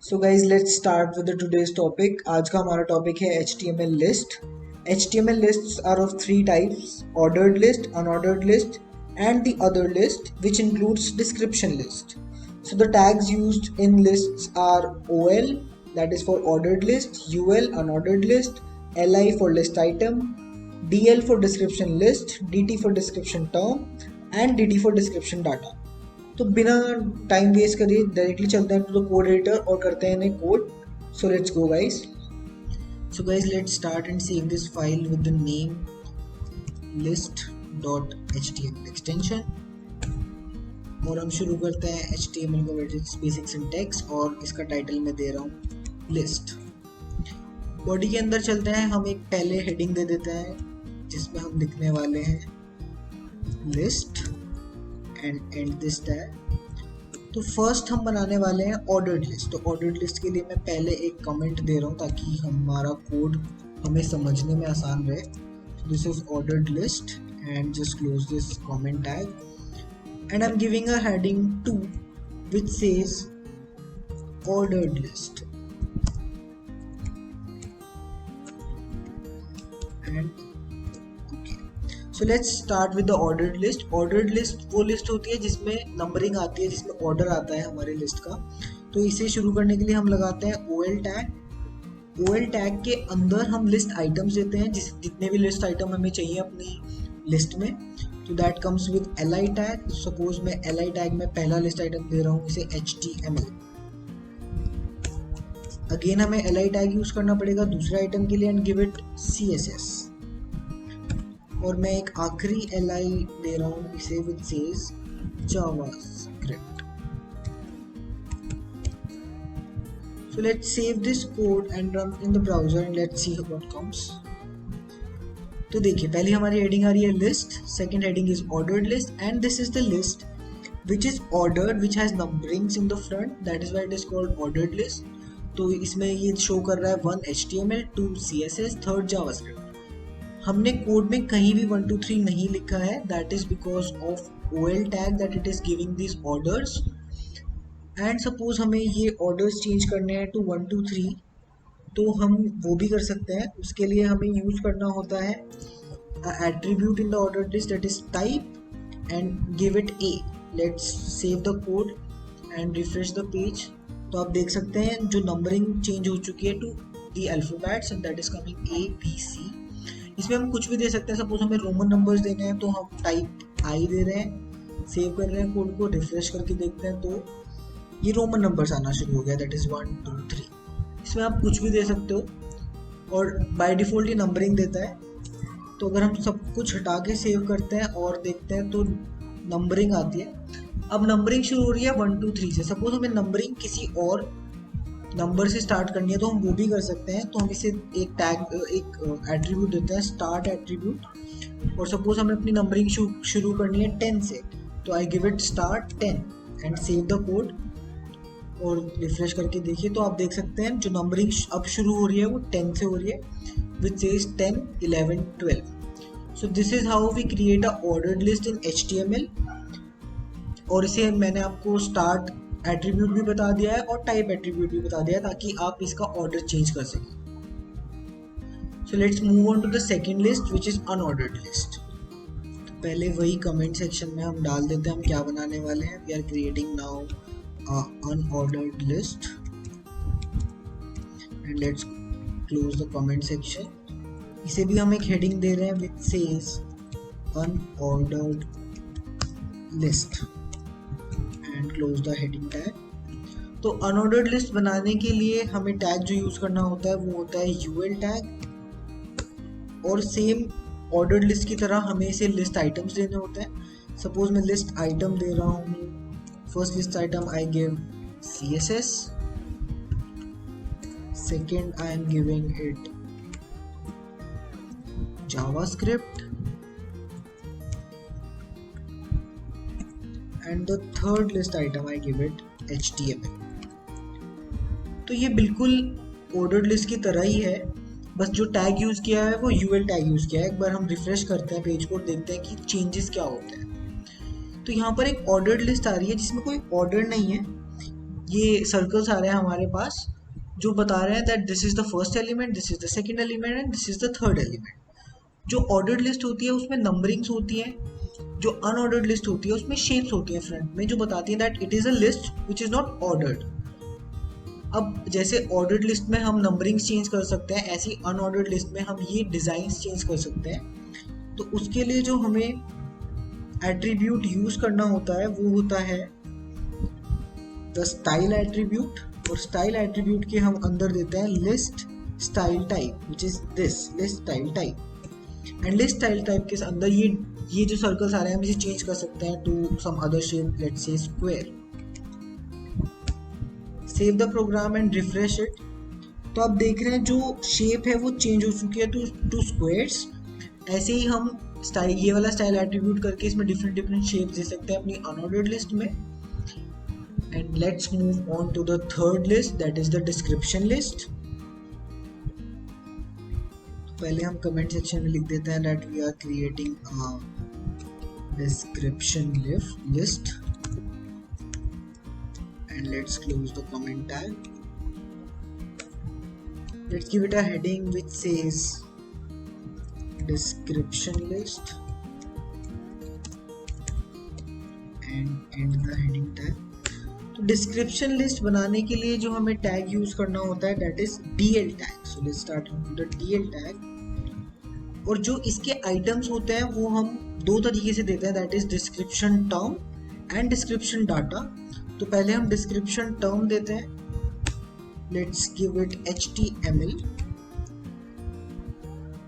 So guys let's start with today's topic. आज का हमारा टॉपिक है HTML list. HTML lists are of three types: ordered list, unordered list, and the other list, which includes description list. So the tags used in lists are OL, that is for ordered list, UL unordered list, LI for list item, DL for description list, DT for description term, and DT for description data. तो बिना time waste करिए directly चलते हैं to the code editor और करते हैं इन्हें code. So let's go guys. So guys let's start and save this file with the name list.html extension और हम शुरू करते हैं HTML का बेसिक सिंटैक्स और इसका टाइटल मैं दे रहा हूँ लिस्ट। बॉडी के अंदर चलते हैं, हम एक पहले हेडिंग दे देते हैं जिसमें हम लिखने वाले हैं लिस्ट एंड दिस टैग। तो फर्स्ट हम बनाने वाले हैं ऑर्डर्ड लिस्ट। तो ऑर्डर्ड लिस्ट के लिए मैं पहले एक कमेंट दे रहा हूँ ताकि हमारा कोड हमें समझने में आसान रहे। This is ordered list and just close this comment tag and I am giving a heading 2 which says ordered list and so let's start with the ordered list. Ordered list वो list होती है जिसमें numbering आती है, जिसमें order आता है हमारे लिस्ट का। तो इसे शुरू करने के लिए हम लगाते हैं OL टैग। OL टैग के अंदर हम लिस्ट आइटम्स देते हैं, जितने भी लिस्ट आइटम हमें चाहिए अपनी लिस्ट में। तो that comes with LI tag. Suppose मैं LI टैग में पहला लिस्ट आइटम दे रहा हूँ इसे HTML। अगेन हमें LI टैग यूज करना पड़ेगा दूसरे आइटम के लिए एंड गिव इट CSS। और मैं एक आखिरी LI दे रहा हूँ इसे with says JavaScript. So let's save this code and run in the browser and let's see what comes. तो देखिए पहली हमारी हेडिंग आ रही है list, second heading is ordered list and this is the list which is ordered which has numberings in the front, that is why it is called ordered list. तो इसमें ये show कर रहा है 1 HTML, 2 CSS, 3rd JavaScript। हमने code में कहीं भी 1 2 3 नहीं लिखा है, that is because of OL tag that it is giving this orders. And suppose हमें ये ऑर्डर्स चेंज करने हैं टू 1 2 3 तो हम वो भी कर सकते हैं। उसके लिए हमें यूज करना होता है attribute in the order list that is type and give it A। Let's save the code and refresh the page. तो आप देख सकते हैं जो नंबरिंग चेंज हो चुकी है to the alphabets and that is coming A B C। इसमें हम कुछ भी दे सकते हैं, सपोज हमें रोमन नंबर्स देने हैं तो हम टाइप I दे रहे हैं, सेव कर रहे हैं कोड को, रिफ्रेश करके देखते हैं तो ये रोमन नंबर्स आना शुरू हो गया, दैट इज 1 2 3। इसमें आप कुछ भी दे सकते हो और बाय डिफॉल्ट ये नंबरिंग देता है। तो अगर हम सब कुछ हटा के सेव करते हैं और देखते हैं तो नंबरिंग आती है। अब नंबरिंग शुरू हो रही है 1 2 3 से। सपोज हमें नंबरिंग किसी और नंबर से स्टार्ट करनी है तो हम वो भी कर सकते हैं। तो हम इसे एक टैग एक एट्रीब्यूट देते हैं स्टार्ट एट्रीब्यूट और सपोज हमें अपनी नंबरिंग शुरू करनी है 10 से तो I give it start 10 and save the code और रिफ्रेश करके देखिए तो आप देख सकते हैं जो नंबरिंग अब शुरू हो रही है वो 10 से हो रही है which says 10 11 12। So this is how we create a ordered list in HTML। और इसे मैंने आपको स्टार्ट एट्रीब्यूट भी बता दिया है और टाइप एट्रीब्यूट भी बता दिया है ताकि आप इसका ऑर्डर चेंज कर सकें। So let's move on to the second list which is unordered list. तो पहले वही कमेंट सेक्शन में हम डाल देते हैं हम क्या बनाने वाले हैं। We are creating now unordered list and let's close the comment section. इसे भी हम एक हेडिंग दे रहे हैं which says unordered list and close the heading tag. तो अनऑर्डर्ड लिस्ट बनाने के लिए हमें टैग जो यूज करना होता है वो होता है UL टैग और सेम ऑर्डर्ड लिस्ट की तरह हमें इसे लिस्ट आइटम्स देने होते हैं। सपोज मैं लिस्ट आइटम दे रहा हूँ, first list item I give CSS, second I am giving it JavaScript and the third list item I give it HTML। तो ये बिल्कुल ordered list की तरह ही है, बस जो टैग यूज किया है वो UL टैग यूज किया है। एक बार हम रिफ्रेश करते हैं पेज को और देखते हैं कि चेंजेस क्या होते हैं। तो यहाँ पर एक ऑर्डर्ड लिस्ट आ रही है जिसमें कोई ऑर्डर नहीं है, ये सर्कल्स आ रहे हैं हमारे पास जो बता रहे हैं that this is the first element, this is the second element and this is the third element. जो ऑर्डर्ड लिस्ट होती है उसमें नंबरिंग्स होती हैं, जो अनऑर्डर्ड लिस्ट होती है उसमें शेप्स होती है फ्रंट में जो बताती है that it is a list which is not ordered. अब जैसे ऑर्डर्ड लिस्ट में हम नंबरिंग्स चेंज कर सकते हैं, ऐसी अनऑर्डर्ड लिस्ट में हम ये डिजाइन्स चेंज कर सकते हैं। तो उसके लिए जो हमें एट्रीब्यूट यूज करना होता है वो होता है द स्टाइल एट्रीब्यूट, और स्टाइल एट्रीब्यूट के हम अंदर देते हैं list style type which is this list style type. And list style type के अंदर ये जो सर्कल्स आ रहे हैं हम इसे चेंज कर सकते हैं to some other shape, let's say square. Save the program and refresh it. तो आप देख रहे हैं जो शेप है वो चेंज हो चुकी है टू स्क्वायर्स। ऐसे ही हम स्टाइल, ये वाला स्टाइल एट्रीब्यूट करके इसमें डिफरेंट शेप दे सकते हैं अपनी अनऑर्डर्ड लिस्ट में। And let's move on to the third list that is the description list. पहले हम कमेंट सेक्शन में लिख देते हैं that we are creating a description list and let's close the comment tag. Let's give it a heading which says description list and end the heading tag. तो description list बनाने के लिए जो हमें tag यूज करना होता है that is DL tag. So let's start with the DL tag. और जो इसके items होते हैं वो हम दो तरीके से देते हैं that is description term and description data. तो पहले हम डिस्क्रिप्शन टर्म देते हैं, let's give it HTML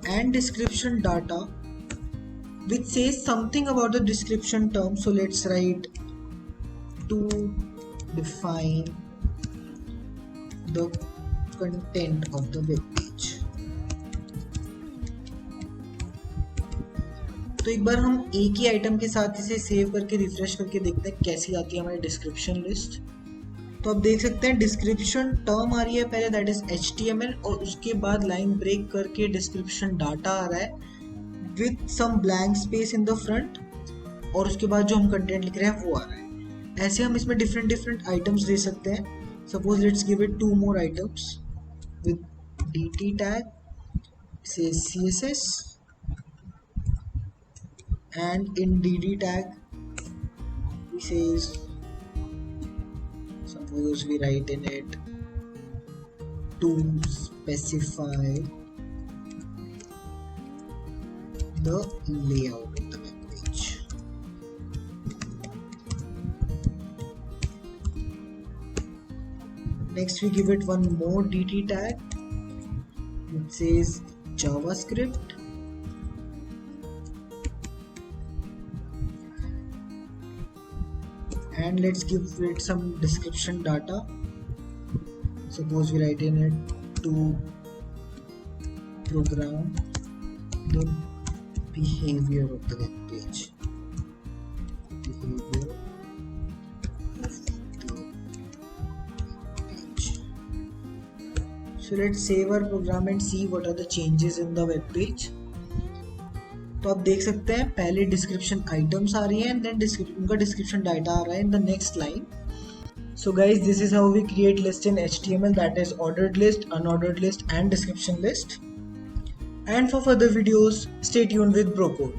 and description data which says something about the description term. So let's write to define the content of the web page. तो एक बार हम एक ही item के साथ इसे सेव करके रिफ्रेश करके देखते हैं कैसी आती है हमारी डिस्क्रिप्शन लिस्ट। तो आप देख सकते हैं डिस्क्रिप्शन टर्म आ रही है पहले दैट इज HTML, और उसके बाद लाइन ब्रेक करके डिस्क्रिप्शन डाटा आ रहा है with some blank space in the front, और उसके बाद जो हम कंटेंट लिख रहे हैं वो आ रहा है। ऐसे हम इसमें डिफरेंट आइटम्स दे सकते हैं। Suppose let's give it 2 more items with DT tag, से CSS, and in DD tag we says, suppose we write in it to specify the layout of the web page. Next we give it one more DT tag which says JavaScript, and let's give it some description data. Suppose we write in it to program the behavior of the web page. Behavior of the page. So let's save our program and see what are the changes in the web page. तो आप देख सकते हैं पहले description items आ रही है and then उनका डिस्क्रिप्शन डाटा आ रहा है in the next line. So guys this is how we create list in HTML, that is ordered list, unordered list and description list. And for further videos stay tuned with bro code.